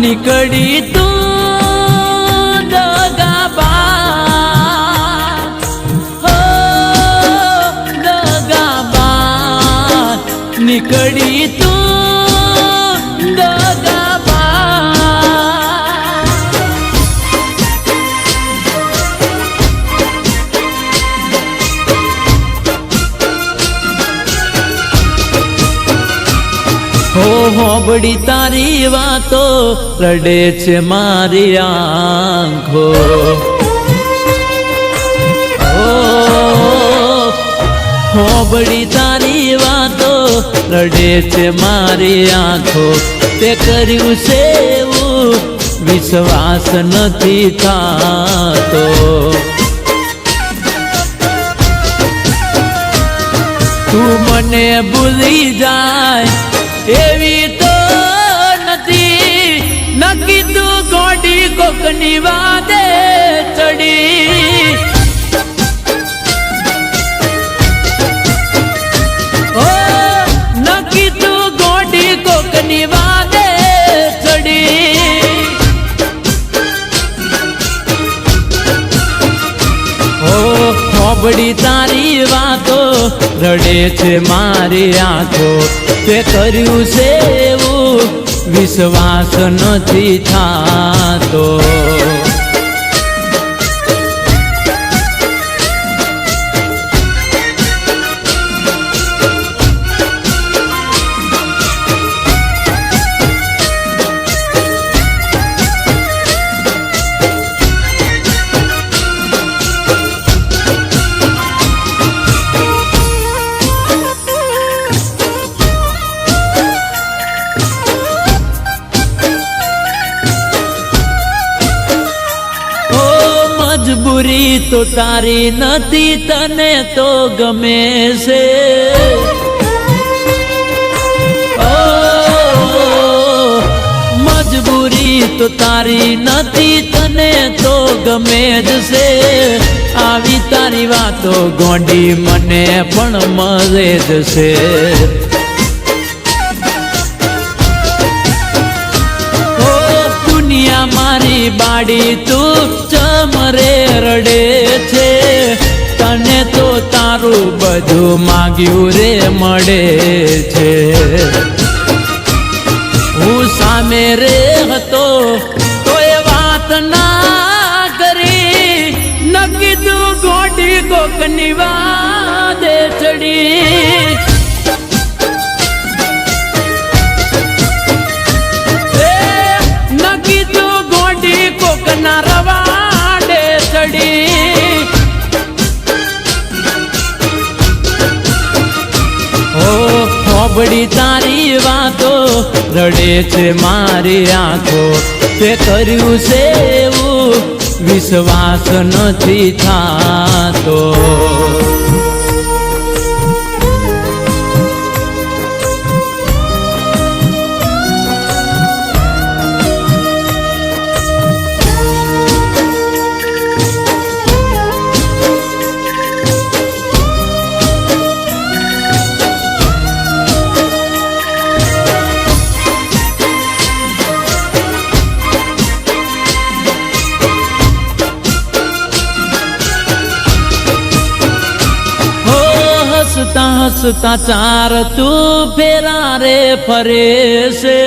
નીકળી તું દગાબાજ, હો દગાબાજ, નીકળી તું દગાબાજ. હો બડી તારી વાતો રડે છે મારી આંખો, હો બડી તારી વાતો રડે છે મારી આંખો. તે કર્યું છે એવું વિશ્વાસ નથી થાતો. તું મને ભૂલી જાય એવી તો નથી, નક્કી તું ગોડી કોકની વાદે ચડી. ઓ નક્કી તું ગોડી કોકની વાદે ચડી. ઓ હોબડી તારી વાતો રડે છે મારી આંખો. તે કર્યું છે એવું વિશ્વાસ નથી થાતો. મજબૂરી તો તારી નથી, તને તો ગમે છે. ઓ મજબૂરી તો તારી નથી, તને તો ગમે જ છે. આવી તારી વાતો ગોંડી મને પણ મળે જ છે. દુનિયા મારી બાડી તું ચમરે રડે છે. તને તો તારું બધું માગ્યું રે મળે છે. હું સામે રે હતો તો એ વાત ના કરી, નક્કી તું ગોડી કોકની વાદે ચડી. કોકના રવાડે ચડી. ઓ હોબડી તારી વાતો રડે છે મારી આંખો. તે કર્યું છે એવું વિશ્વાસ નથી થાતો. હસતા ચાર તું ફેરા રે ફરે છે.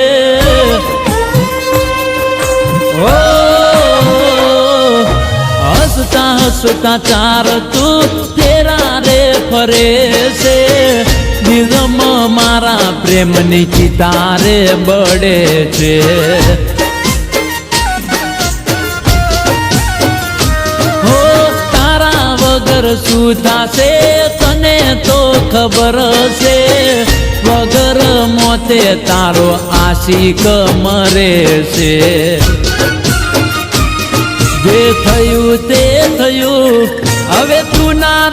ઓ હસતા હસતા ચાર તું ફેરા રે ફરે છે. દિલમાં મારા પ્રેમની ચિતારે બળે છે. હો તારા વગર શું થાશે તને તો ખબર છે. વગર મોતે તારો આશિક મરે છે. જે થયું તે થયું, હવે તું ના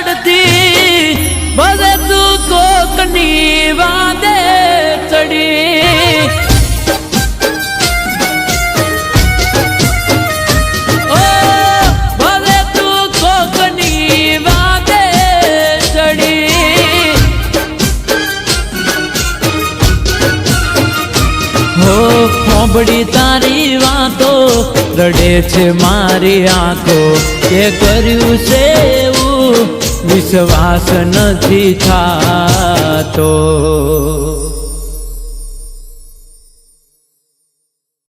રડતી, ભલે તું કોકની વાદે ચડી. ઓ ભલે તું કોકની વાદે ચડી. સાંભળી તારી વાતો રડે છે મારી આંખો કે કર્યું છે એવું વિશ્વાસ નથી થાતો.